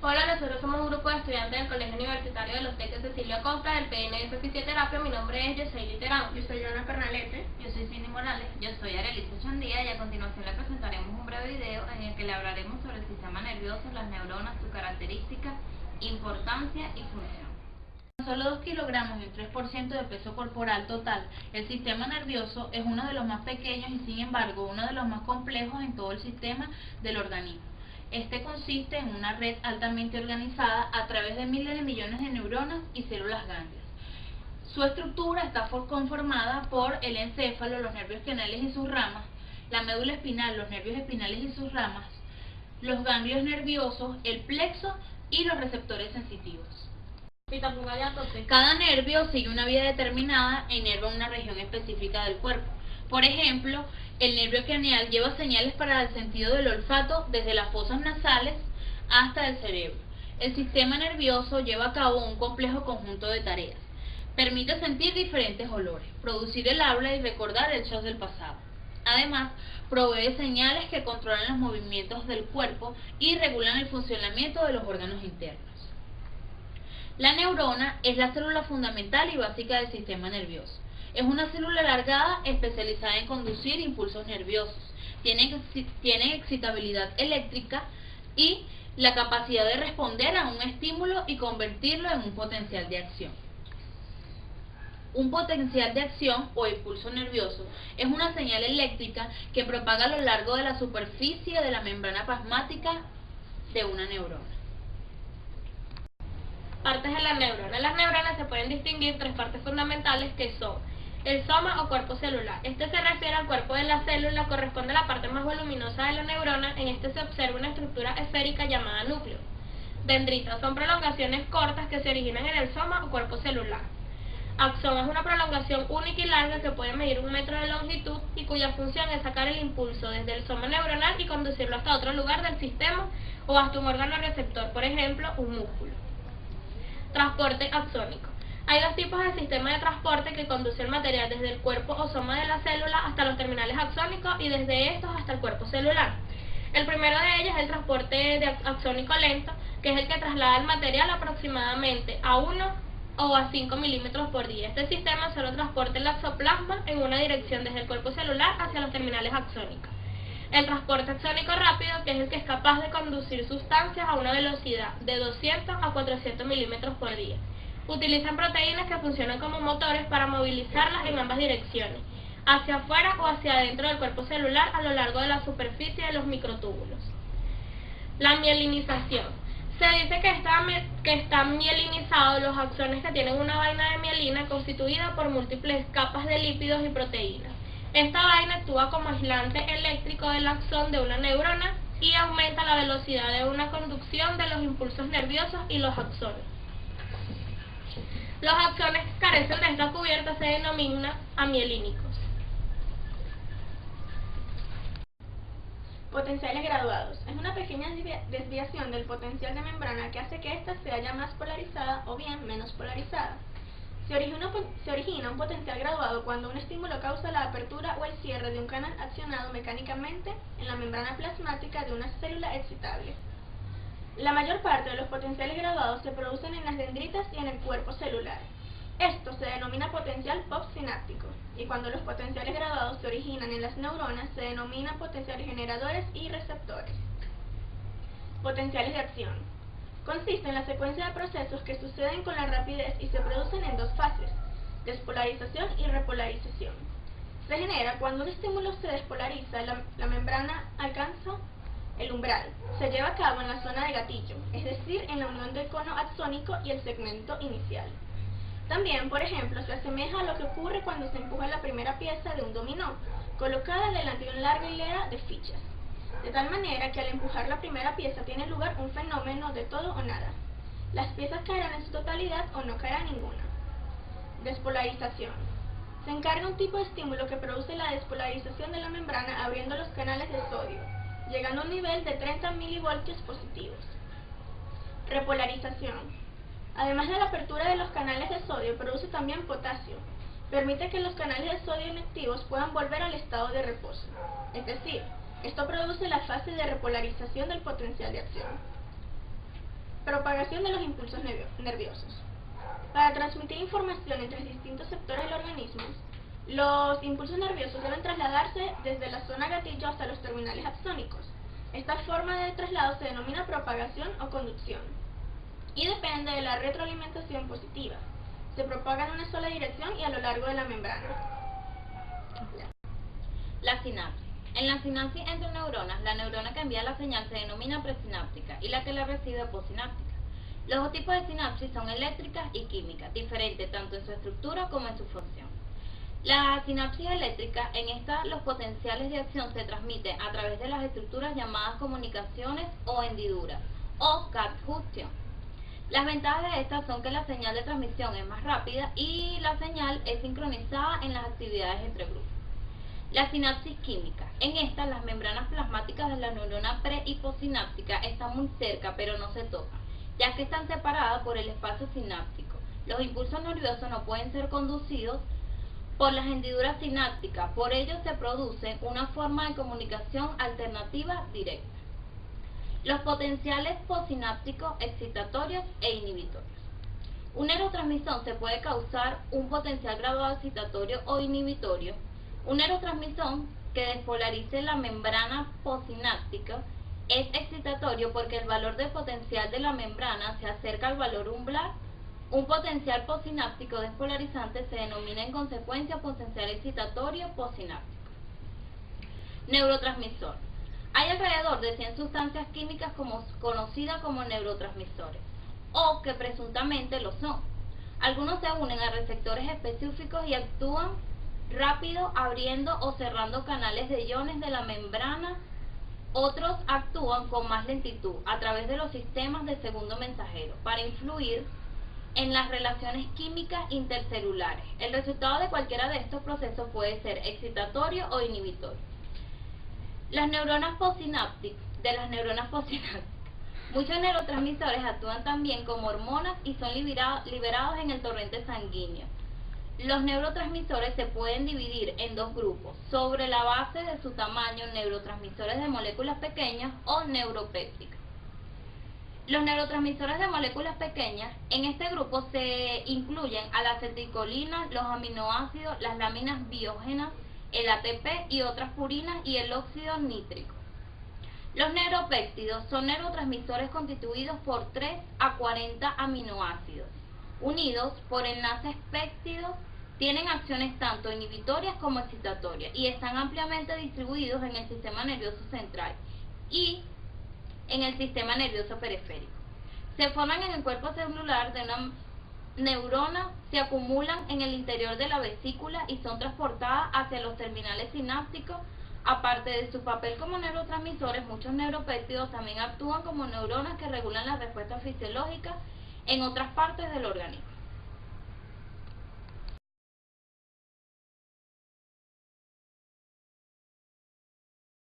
Hola, nosotros somos un grupo de estudiantes del Colegio Universitario de los Teques Cecilio Costa del PNF Fisioterapia. Mi nombre es Yeseli Terán. Yo soy Joana Pernalete. Yo soy Cindy Morales. Yo soy Arelisa Chandía y a continuación le presentaremos un breve video en el que le hablaremos sobre el sistema nervioso, las neuronas, sus características, importancia y función. Con solo 2 kilogramos y un 3% de peso corporal total, el sistema nervioso es uno de los más pequeños y sin embargo uno de los más complejos en todo el sistema del organismo. Este consiste en una red altamente organizada a través de miles de millones de neuronas y células ganglias. Su estructura está conformada por el encéfalo, los nervios pineales y sus ramas, la médula espinal, los nervios espinales y sus ramas, los ganglios nerviosos, el plexo y los receptores sensitivos. Cada nervio sigue una vía determinada e inerva una región específica del cuerpo. Por ejemplo, el nervio craneal lleva señales para el sentido del olfato desde las fosas nasales hasta el cerebro. El sistema nervioso lleva a cabo un complejo conjunto de tareas. Permite sentir diferentes olores, producir el habla y recordar hechos del pasado. Además, provee señales que controlan los movimientos del cuerpo y regulan el funcionamiento de los órganos internos. La neurona es la célula fundamental y básica del sistema nervioso. Es una célula alargada especializada en conducir impulsos nerviosos. Tiene excitabilidad eléctrica y la capacidad de responder a un estímulo y convertirlo en un potencial de acción. Un potencial de acción o impulso nervioso es una señal eléctrica que propaga a lo largo de la superficie de la membrana plasmática de una neurona. Partes de la neurona. Las neuronas se pueden distinguir 3 partes fundamentales que son el soma o cuerpo celular. Este se refiere al cuerpo de la célula, corresponde a la parte más voluminosa de la neurona. En este se observa una estructura esférica llamada núcleo. Dendritas son prolongaciones cortas que se originan en el soma o cuerpo celular. Axón es una prolongación única y larga que puede medir 1 metro de longitud y cuya función es sacar el impulso desde el soma neuronal y conducirlo hasta otro lugar del sistema o hasta un órgano receptor, por ejemplo, un músculo. Transporte axónico. Hay 2 tipos de sistema de transporte que conduce el material desde el cuerpo o soma de la célula hasta los terminales axónicos y desde estos hasta el cuerpo celular. El primero de ellos es el transporte axónico lento, que es el que traslada el material aproximadamente a 1 o a 5 milímetros por día. Este sistema solo transporta el axoplasma en una dirección desde el cuerpo celular hacia los terminales axónicos. El transporte axónico rápido, que es el que es capaz de conducir sustancias a una velocidad de 200 a 400 milímetros por día. Utilizan proteínas que funcionan como motores para movilizarlas en ambas direcciones, hacia afuera o hacia adentro del cuerpo celular a lo largo de la superficie de los microtúbulos. La mielinización. Se dice que están mielinizados los axones que tienen una vaina de mielina constituida por múltiples capas de lípidos y proteínas. Esta vaina actúa como aislante eléctrico del axón de una neurona y aumenta la velocidad de una conducción de los impulsos nerviosos y los axones. Los axones que carecen de esta cubierta se denominan amielínicos. Potenciales graduados. Es una pequeña desviación del potencial de membrana que hace que ésta sea ya más polarizada o bien menos polarizada. Se origina un potencial graduado cuando un estímulo causa la apertura o el cierre de un canal accionado mecánicamente en la membrana plasmática de una célula excitable. La mayor parte de los potenciales graduados se producen en las dendritas y en el cuerpo celular. Esto se denomina potencial postsináptico, y cuando los potenciales graduados se originan en las neuronas se denominan potenciales generadores y receptores. Potenciales de acción. Consiste en la secuencia de procesos que suceden con la rapidez y se producen en 2 fases, despolarización y repolarización. Se genera cuando un estímulo se despolariza, la membrana alcanza el umbral. Se lleva a cabo en la zona de gatillo, es decir, en la unión del cono axónico y el segmento inicial. También, por ejemplo, se asemeja a lo que ocurre cuando se empuja la primera pieza de un dominó, colocada delante de una larga hilera de fichas, de tal manera que al empujar la primera pieza tiene lugar un fenómeno de todo o nada. Las piezas caerán en su totalidad o no caerá ninguna. Despolarización. Se encarga un tipo de estímulo que produce la despolarización de la membrana abriendo los canales de sodio, llegando a un nivel de 30 milivoltios positivos. Repolarización. Además de la apertura de los canales de sodio, produce también potasio. Permite que los canales de sodio inactivos puedan volver al estado de reposo. Es decir, esto produce la fase de repolarización del potencial de acción. Propagación de los impulsos nerviosos. Para transmitir información entre distintos sectores del organismo, los impulsos nerviosos deben trasladarse desde la zona gatillo hasta los terminales axónicos. Esta forma de traslado se denomina propagación o conducción y depende de la retroalimentación positiva. Se propaga en una sola dirección y a lo largo de la membrana. La sinapsis. En la sinapsis entre neuronas, la neurona que envía la señal se denomina presináptica y la que la recibe posináptica. Los dos tipos de sinapsis son eléctricas y químicas, diferentes tanto en su estructura como en su función. La sinapsis eléctrica, en esta los potenciales de acción se transmiten a través de las estructuras llamadas comunicaciones o hendiduras, o gap junction. Las ventajas de estas son que la señal de transmisión es más rápida y la señal es sincronizada en las actividades entre grupos. La sinapsis química. En esta, las membranas plasmáticas de la neurona pre y postsináptica están muy cerca, pero no se tocan, ya que están separadas por el espacio sináptico. Los impulsos nerviosos no pueden ser conducidos por las hendiduras sinápticas, por ello se produce una forma de comunicación alternativa directa. Los potenciales postsinápticos excitatorios e inhibitorios. Un neurotransmisor se puede causar un potencial graduado excitatorio o inhibitorio. Un neurotransmisor que despolarice la membrana postsináptica es excitatorio porque el valor de potencial de la membrana se acerca al valor umbral. Un potencial postsináptico despolarizante se denomina en consecuencia potencial excitatorio postsináptico. Neurotransmisor. Hay alrededor de 100 sustancias químicas conocidas como neurotransmisores, o que presuntamente lo son. Algunos se unen a receptores específicos y actúan rápido abriendo o cerrando canales de iones de la membrana. Otros actúan con más lentitud a través de los sistemas de segundo mensajero para influir en las relaciones químicas intercelulares. El resultado de cualquiera de estos procesos puede ser excitatorio o inhibitorio. Las neuronas postsinápticas. Muchos neurotransmisores actúan también como hormonas y son liberados en el torrente sanguíneo. Los neurotransmisores se pueden dividir en dos grupos, sobre la base de su tamaño, neurotransmisores de moléculas pequeñas o neuropépticas. Los neurotransmisores de moléculas pequeñas, en este grupo se incluyen a la acetilcolina, los aminoácidos, las láminas biógenas, el ATP y otras purinas y el óxido nítrico. Los neuropéptidos son neurotransmisores constituidos por 3 a 40 aminoácidos, unidos por enlaces péptidos, tienen acciones tanto inhibitorias como excitatorias y están ampliamente distribuidos en el sistema nervioso central y en el sistema nervioso periférico. Se forman en el cuerpo celular de una neurona, se acumulan en el interior de la vesícula y son transportadas hacia los terminales sinápticos. Aparte de su papel como neurotransmisores, muchos neuropéptidos también actúan como neuronas que regulan la respuesta fisiológica en otras partes del organismo.